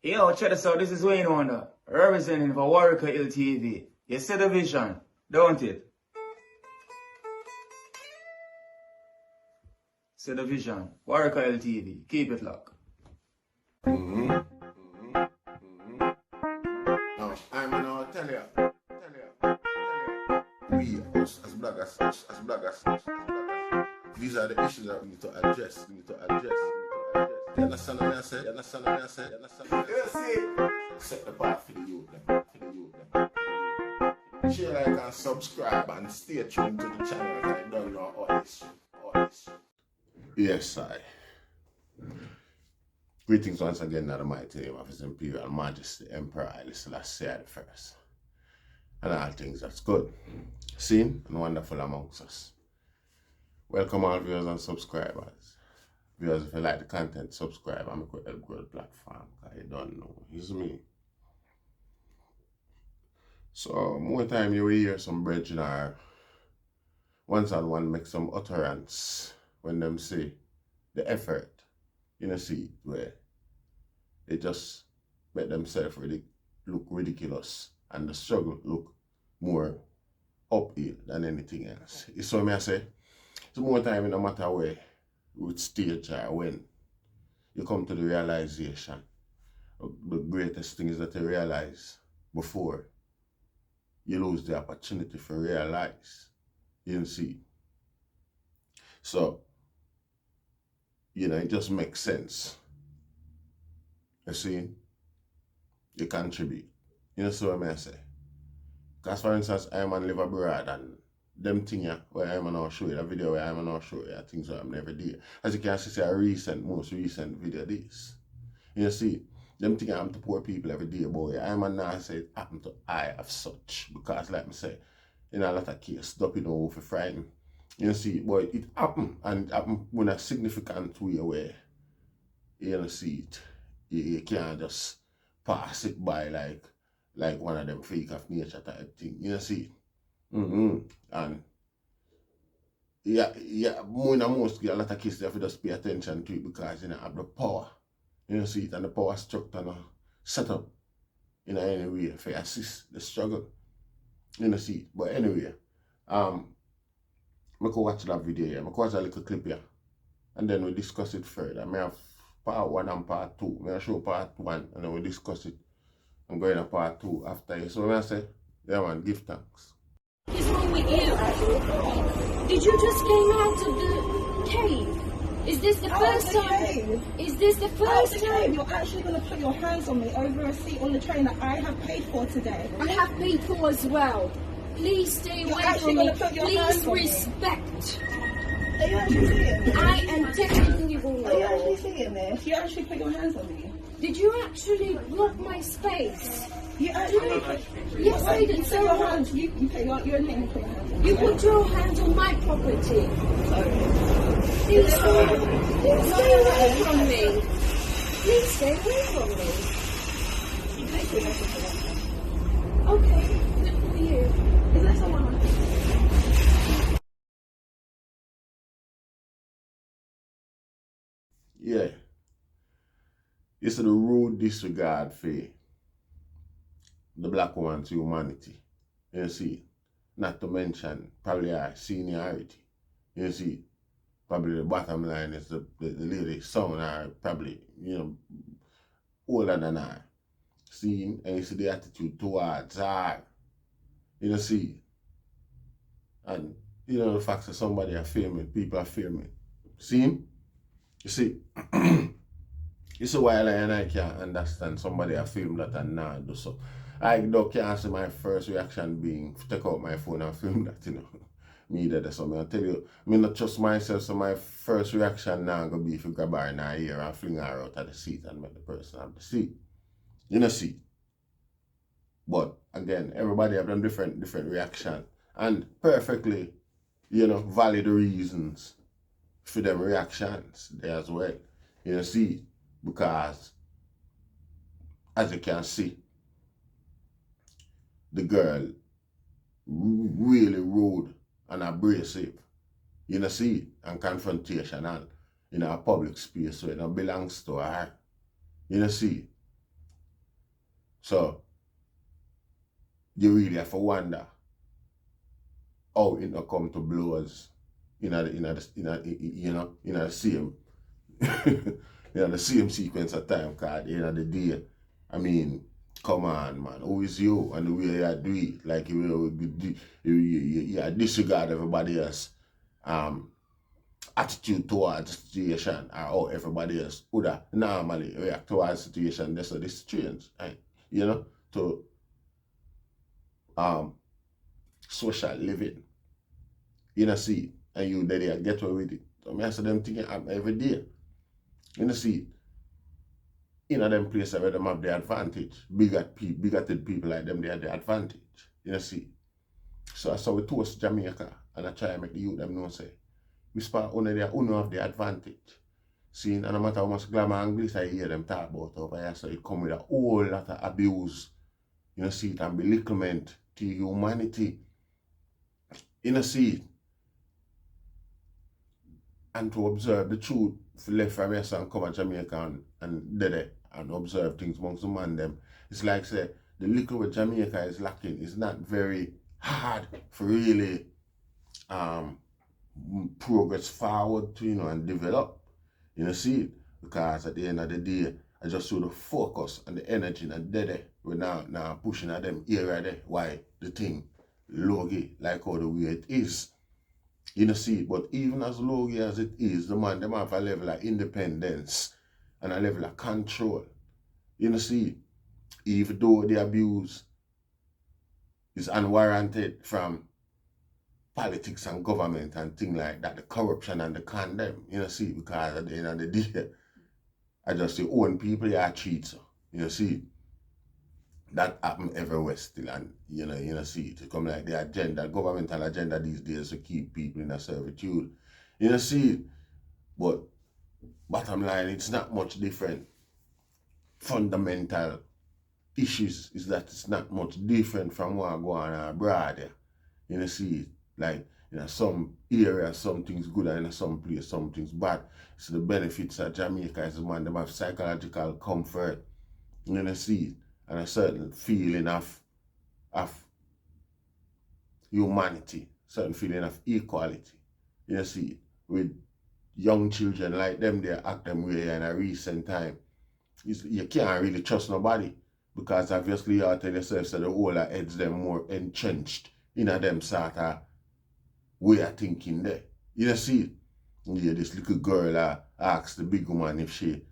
Yo, check this out. This is Wayne Wonder, representing for Warieka LTV. You see the vision, don't it? See the vision. Warieka LTV. Keep it locked. Now, I'm gonna tell you. We, us as bloggers, these are the issues that we need to address. You understand what I say? Set the path for the youth. Share, like, and subscribe and stay tuned to the channel. I don't know all this. Yes, I. Greetings once again in the mighty name of His Imperial Majesty Emperor Haile Selassie I First, and all things that's good, seen and wonderful amongst us. Welcome all viewers and subscribers. Viewers, if you like the content, subscribe and make it help grow the platform. I don't know, it's me. So more time you will hear some brethren or once and one make some utterance when them say the effort. You know, see where they just make themselves look ridiculous and the struggle look more uphill than anything else. It's what I say. It's more time, no matter where, with stage or when you come to the realization, the greatest thing is that you realize before you lose the opportunity to realize. You see. So, you know, it just makes sense. You see, you contribute. You know what I say? Because for instance, I'm on live abroad and them things where I'm now show you, a video where I'm now show you, things that I'm never did. As you can see, most recent video this. You see, them things happen to poor people every day, boy. I'm now say it happen to I of such. Because like I say, in a lot of cases, stop it over for frightened. You see, boy, it happened, and it happened in a significant way where you see it. You can't just pass it by like one of them freak of nature type thing. You see it. And more and most a lot of cases you have to just pay attention to it because you know have the power. You see it, and the power structure and set up in any way for assist the struggle. You see it. But anyway, I can watch that video here. I can watch a little clip here. And then we discuss it further. I have part 1 and part 2. I show part 1 and then we discuss it. I'm going to part 2 after you. So when I say, yeah man, give thanks. What is wrong with you? Did you just came out of the cave? Is this the first time? Is this the first time? You're actually going to put your hands on me over a seat on the train that I have paid for today. I have paid for as well. Please stay away from me. Please respect. Are you actually seeing this? I am taking you all. Are you actually seeing this? You actually put your hands on me. Did you actually block my space? You actually. Yes, I did. So your hands. You put your name put your hands on me. You put your hands on my property. Please stay away from me. Please stay away from me. You pay for that. Okay, good for you. Is there someone else? Yeah. It's the rude disregard for the black woman's humanity. You see, not to mention probably our seniority. You see, probably the bottom line is the lady's son are probably, you know, older than her. See, and you see the attitude towards her. You know, see, and you know the fact that somebody are filming, people are filming. See him? You see, it's a while and I can't understand somebody are film that and not do so. I can't see my first reaction being take out my phone and film that, you know. Me that so I tell you, me not trust myself, so my first reaction now gonna be if you grab her in her ear and fling her out of the seat and make the person have the seat. You know, see. But again, everybody have done different reaction and perfectly, you know, valid reasons for them reactions there as well. You know, see, because as you can see, the girl really rude and abrasive, you know, see, and confrontational in a public space where it belongs to her. You know, see. So you really have to wonder how it not come to blows in the same the same sequence of time, cause at the end of the day, I mean, come on, man, who is you and the way you do it? Like you disregard everybody else attitude towards the situation, or how everybody else would normally react towards the situation. That's how this change, right? You know, to social living. You know, see, and you there get away with it. So I see them thinking every day. You know, see, in them places where them have the advantage, bigoted people like them, they have the advantage. You know, see. So I saw we toast Jamaica and I try to make the youth them know say, we spot only have the advantage. See, and no matter how much glamour and glitter I hear them talk about over here, so it come with a whole lot of abuse. You know, see it, and belittlement to humanity. You know, see it. And to observe the truth, if you left from here and come to Jamaica and dead and observe things amongst the man them, it's like say the liquor with Jamaica is lacking. It's not very hard for really progress forward to, you know, and develop. You know, see it, because at the end of the day, I just saw the focus and the energy and dead we're now pushing at them area there. Why the thing logy like how the way it is. You know, see, but even as low as it is, the man, them have a level of independence and a level of control. You know, see, even though the abuse is unwarranted from politics and government and things like that, the corruption and the condemn, you know, see, because at the end of the day, I just say, own people are cheats. You know, see, that happen everywhere still, and you know, see it come like the agenda, governmental agenda these days to keep people in a servitude. You know, see it, but bottom line, it's not much different. Fundamental issues is that it's not much different from what go on abroad. Yeah. You know, see it, like in some areas, some things good, and in some place, some things bad. So the benefits of Jamaica is, man, them have psychological comfort. You know, see it. And a certain feeling of humanity, certain feeling of equality. You know, see, with young children like them, they act them way in a recent time. You can't really trust nobody, because obviously you tell yourself that the older heads them more entrenched in a them sort of way of thinking there. You know, see, yeah, this little girl asks the big woman if she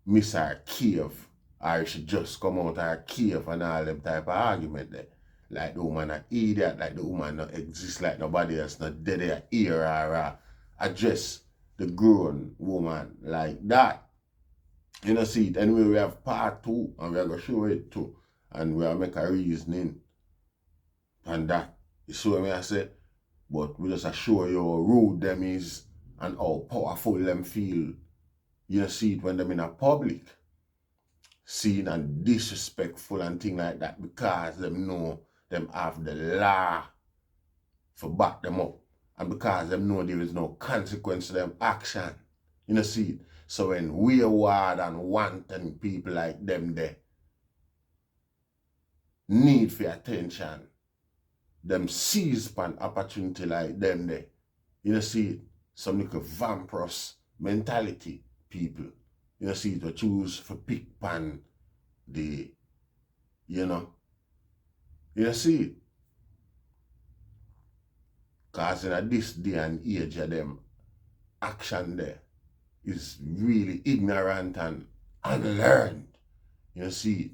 miss her cave, or if she just come out of her cave, and all them type of argument there. Like the woman an idiot, like the woman not exist, like nobody else not dead there here, or address the grown woman like that. You know, see it. Anyway, we have part 2, and we are going to show it too. And we are make a reasoning. And that is so me I say, but we just show you how rude them is and how powerful them feel. You know, see it when them in a public. Seen and disrespectful and things like that, because them know them have the law for back them up, and because them know there is no consequence to them action. You know, see it. So when wayward and wanton people like them there need for attention, them seize upon opportunity like them there. You know, see it. Some little vampirous mentality people. You know, see, to choose for pick pan the, you know, see it. Because in this day and age of them, action there is really ignorant and unlearned. You know, see it.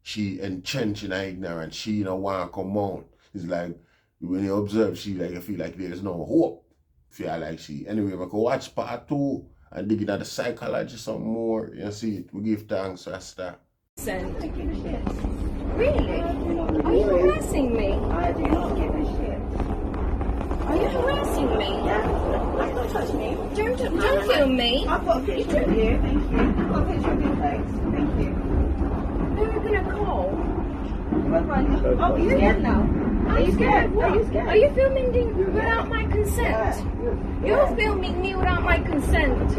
She entrenched in her ignorance. She don't want to come out. It's like, when you observe she, like, you feel like there is no hope. Feel like she. Anyway, we can watch part 2. And dig into the psychology some more. You see it. We give thanks, Rasta. Really? Are you harassing me? I do not give a shit. Are you harassing me? Yeah. Don't touch me. Don't film me. I've got a picture of you. Thank you. I've got a picture of your face. Thank you. Who are you gonna call? Oh, you're scared now. Are you scared? What are you scared? Are you filming me without my consent? You're filming me without my consent.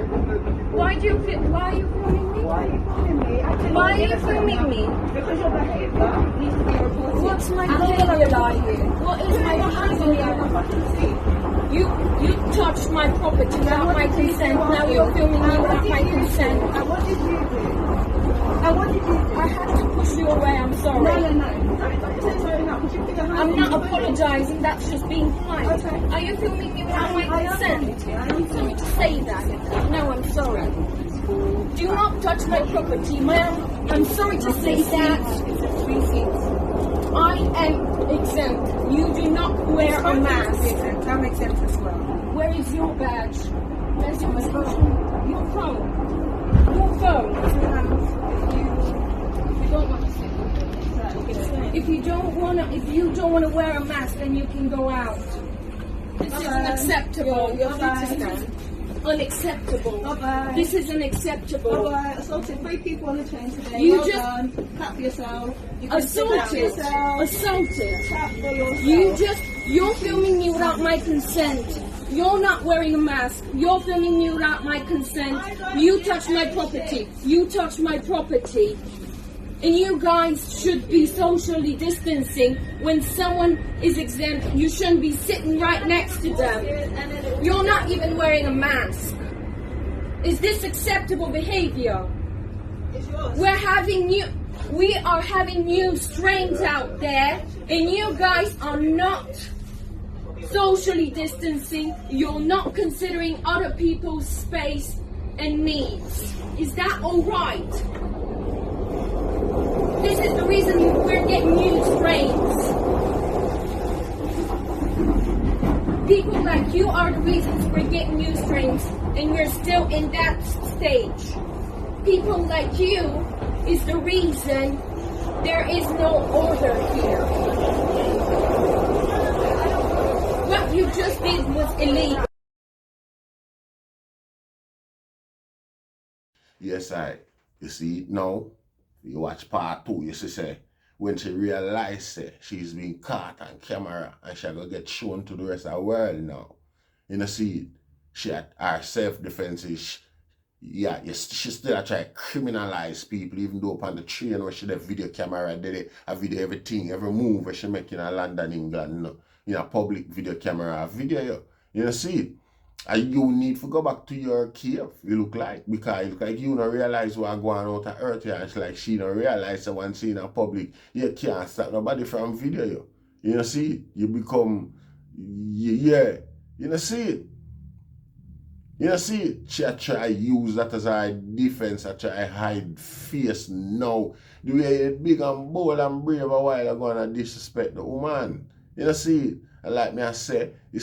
Why are you filming me? Why are you filming me? Why are you filming me? Because your behaviour needs to be reported. What's my I'm not behaviour gonna lie like? you. What is my behaviour? You touched my property without my consent. Now you're filming me without my consent. And what did you do? And what did you do? I had to push you away. I'm sorry. No. Don't say sorry now, because you put your hands I'm on not your phone. apologizing. That's just being polite. Okay. Are you filming me without my consent? I'm sorry to say that. No, I'm sorry. Do not touch my property, ma'am. I'm sorry to say that. I am exempt. You do not wear a mask. I'm exempt as well. Where is your badge? Where's your phone? Your phone. Your phone. If you don't wanna wear a mask, then you can go out. This is unacceptable. You're fine. Unacceptable. Bye-bye. This is unacceptable. Assaulted 3 people on the train today. You well just- done. Clap for yourself. You can sit down for Assaulted. yourself. Assaulted. Clap for yourself. You're filming me without my consent. You're not wearing a mask. You're filming me without my consent. You touched my property. You touched my property. And you guys should be socially distancing. When someone is exempt, you shouldn't be sitting right next to them. You're not even wearing a mask. Is this acceptable behavior? It's yours. We are having new strains out there, and you guys are not socially distancing. You're not considering other people's space and needs. Is that all right? This is the reason we're getting new strains. People like you are the reasons we're getting new strains, and we're still in that stage. People like you is the reason there is no order here. What you just did was illegal. Yes, you see, now, you watch part 2, you see, say, when she realized she's been caught on camera and she's going to get shown to the rest of the world now. You know, see, she had her self-defense is, she still try to criminalize people, even though upon the train where she had video camera, did a video everything, every move where she make in London, England, you know, public video camera, video, you know, see. And you need to go back to your cave, you look like, because you look like you don't realize what's going on out of earth here. And like she don't realize someone seeing in public, you can't stop nobody from video you. You know, see, you become, you know, see it. You know, see it. She try use that as her defense, I try hide face now. The way you big and bold and brave a while ago and disrespect the woman. You know, see it. And like me I say, you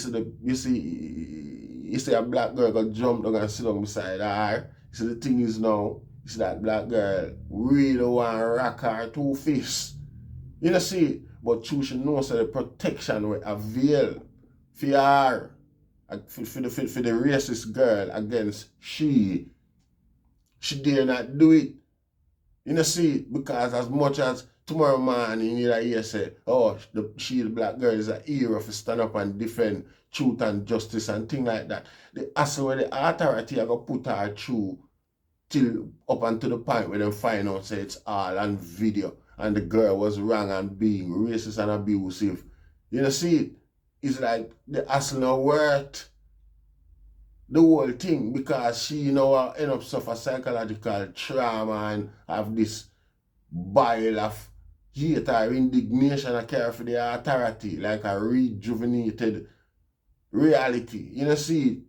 see a black girl got jump down and sit down beside her. You see the thing is now, you see that black girl really want to rock her 2 fists. You know see, but you should know so the protection will avail for her, for the racist girl against she dare not do it. You know see, because as much as tomorrow morning you hear say, oh, the black girl is a hero for stand up and defend truth and justice and things like that. The hassle where the authority are going to put her through till up until the point where they find out say it's all on video and the girl was wrong and being racist and abusive. You know see, it's like the hassle not worth the whole thing because she end up suffer psychological trauma and have this bile of hate or indignation I care for the authority, like a rejuvenated reality. You know, see,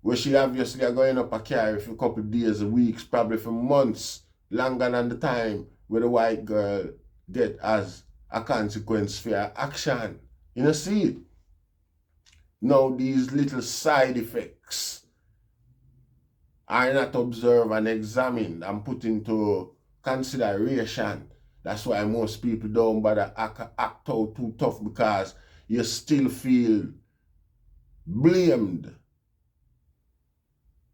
where she obviously are going up a carry for a couple of days, weeks, probably for months, longer than the time where the white girl get as a consequence for her action. You know, see, now these little side effects are not observed and examined and put into consideration. That's why most people don't bother act out too tough because you still feel blamed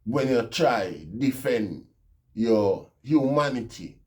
when you try defend your humanity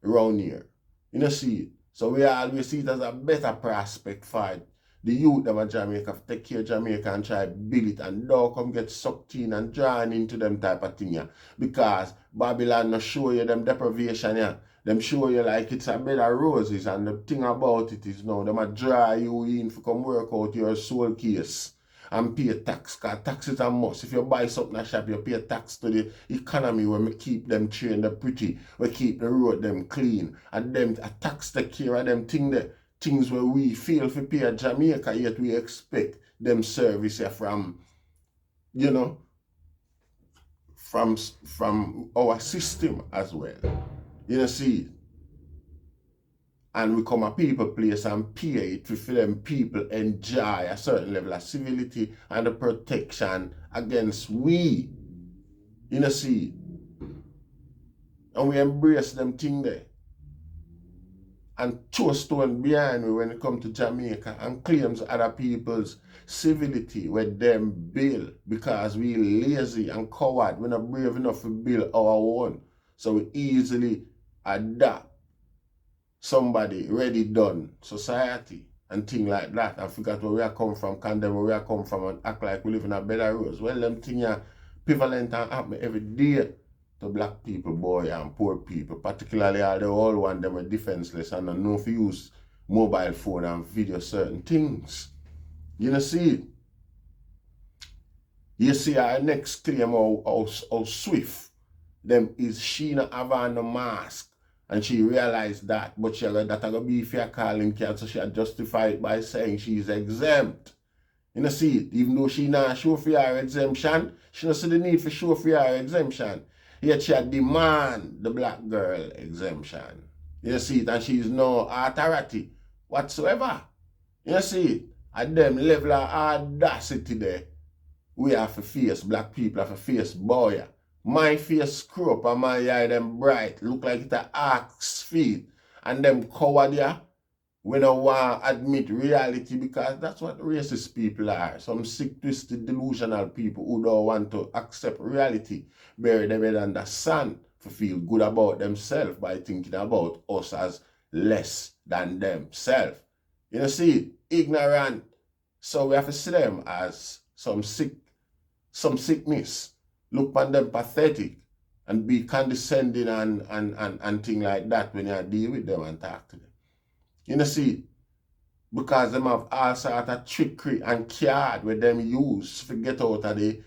around here. You know see, so we always see it as a better prospect for the youth them of Jamaica take care of Jamaica and try build it and don't come get sucked in and drawn into them type of thing, yeah. Because Babylon no show you them deprivation, yeah. Them show you like it's a bed of roses, and the thing about it is now them a draw you in to come work out your soul case and pay tax, because tax is a must. If you buy something at shop, you pay tax to the economy where we keep them trained pretty, we keep the road them clean, and them a tax take care of them things where we feel for pay at Jamaica, yet we expect them service from, you know, from our system as well. You know, see, and we come a people place and pay it for them people enjoy a certain level of civility and the protection against we. You know, see, and we embrace them thing there. And throw stone behind me when it comes to Jamaica and claims other people's civility with them build because we lazy and coward. We're not brave enough to build our own. So we easily adapt somebody ready done society and things like that and forget where we are come from, condemn where we are come from and act like we live in a better rose. Well, them things are prevalent and happen every day to black people, boy, and poor people, particularly all the old ones them are defenseless and don't know if you use mobile phone and video certain things. You know, see, you see our next claim how swift them is she not have on the mask. And she realized that, but she that gonna be if you call him cat, so she had justified it by saying she's exempt. You know, see, even though she not show for her exemption, she not see the need for show for her exemption. Yet she had demand the black girl exemption. You see it, and she's no authority whatsoever. You see it, at them level of audacity there, we have to face, black people have to face boy. My face screw up and my eye them bright, look like it's a ox feet. And them coward yeah, we don't want to admit reality because that's what racist people are. Some sick, twisted, delusional people who don't want to accept reality. Bury them in the sun to feel good about themselves by thinking about us as less than themselves. You know, see, ignorant. So we have to see them as some sickness. Look upon them pathetic and be condescending and things like that when you deal with them and talk to them. You know, see, because them have all sort of trickery and card where them use to get out of the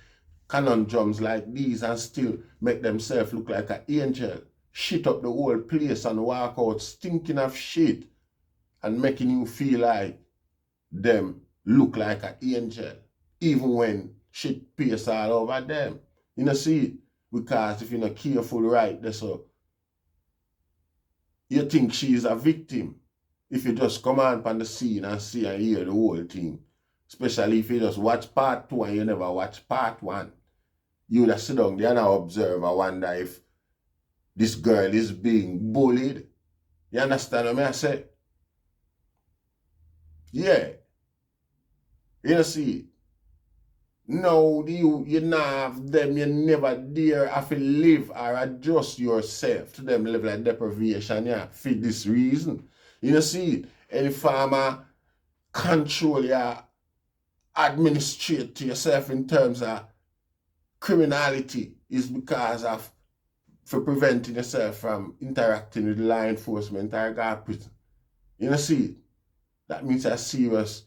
conundrums like these and still make themselves look like an angel, shit up the whole place and walk out stinking of shit and making you feel like them look like an angel, even when shit pierce all over them. You know, see, because if you're not careful right, that's so you think she's a victim. If you just come on the scene and see and hear the whole thing, especially if you just watch part 2 and you never watch part 1, you would have sit down there and observe and wonder if this girl is being bullied. You understand what I say? Yeah. You know, see, no, you not have them, you never dare have to live or adjust yourself to them level of deprivation, yeah, for this reason. You know, see, any farmer control your administrate to yourself in terms of criminality is because of for preventing yourself from interacting with law enforcement or guard prison. You know, see, that means a serious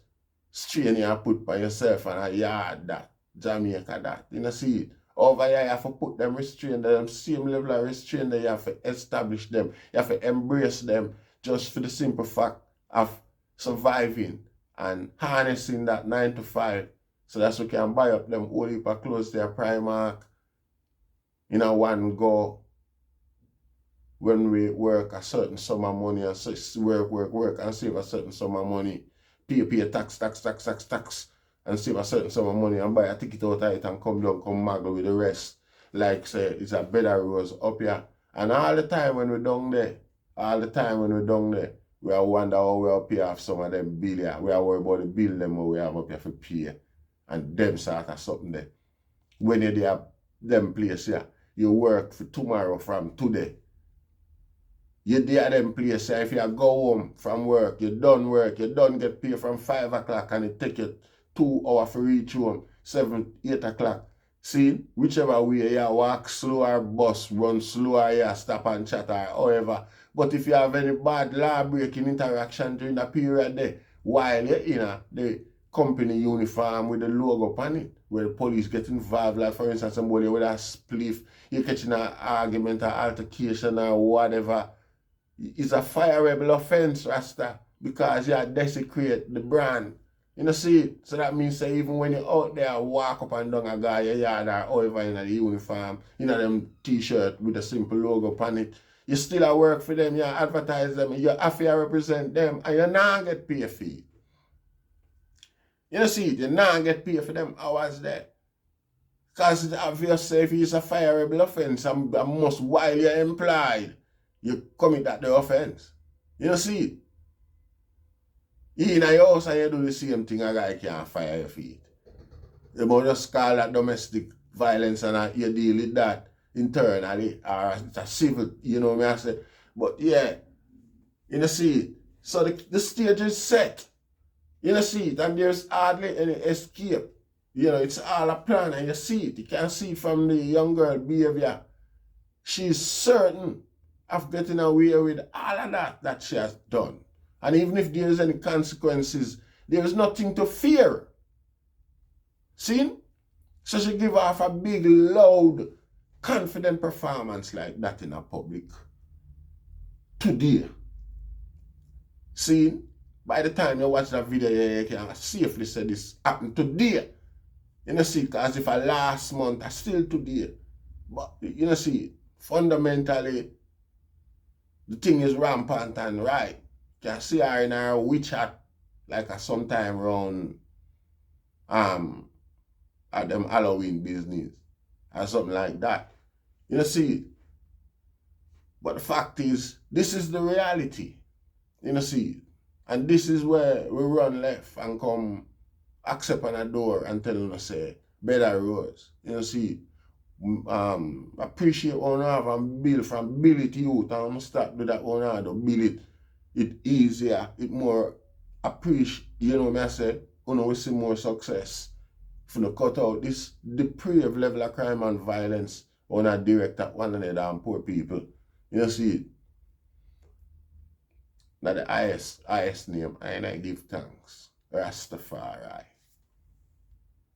strain you have put by yourself and a yard that Jamaica that. You know, see it. Over here you have to put them restraint, them same level of restraint that you have to establish them. You have to embrace them just for the simple fact of surviving and harnessing that 9 to 5. So that's we can buy up them whole heap of clothes their Primark in a one go when we work a certain sum of money and work and save a certain sum of money. Pay tax and save a certain sum of money and buy a ticket out of it and come down, come maggle with the rest. Like say it's a better rose up here. And all the time when we're down there, we are wonder how we are pay off some of them bill here. We are worried about the bill them we have up here for pay. And them sort of something there. When you have them place here, you work for tomorrow from today. You there at them place, so if you go home from work, you done get paid from 5 o'clock and it take you 2 hours to reach home, 7, 8 o'clock. See, whichever way you walk slow or bus, run slow or you stop and chat or however. But if you have any bad law-breaking interaction during the period there, while you're in the company uniform with the logo on it, where the police get involved, like for instance, somebody with a spliff, you're catching an argument or altercation or whatever, it's a fireable offense, Rasta, because you desecrate the brand. You know, see, so that means that even when you're out there, walk up and down a guy, your yard or however in the uniform, you know, them t-shirt with a simple logo on it, you still at work for them, you advertise them, you have to represent them, and you not get paid for it. You know, see, you not get paid for them hours there. Because it's obvious if it's a fireable offense, and most while you're employed, you commit that the offense. You know, see, you in your house and you do the same thing, a guy can't fire your feet. You must just call that domestic violence and you deal with that internally, or it's a civil, you know what I say. But yeah, you know, see, so the stage is set. You know, see it, and there's hardly any escape. You know, it's all a plan, and you see it. You can see it from the young girl behavior. She's certain of getting away with all of that she has done. And even if there's any consequences, there's nothing to fear. See? So she give off a big, loud, confident performance like that in a public. Today. See? By the time you watch that video, you can safely say this happened today. You know, see, because if I last month, I still today. But, you know, see, fundamentally, the thing is rampant and right. You can see her in her witch hat, like sometime around at them Halloween business, or something like that. You know, see, but the fact is, this is the reality. You know, see, and this is where we run left and come accept on a door and tell them to say, better roads. You know, see, appreciate one have and build from build it youth and start do that one have to build it easier, it more appreciate, you know what I say, we see more success. If you cut out this depraved level of crime and violence on a direct at one another and poor people. You know, see it. Now the highest name, and I give thanks. Rastafari.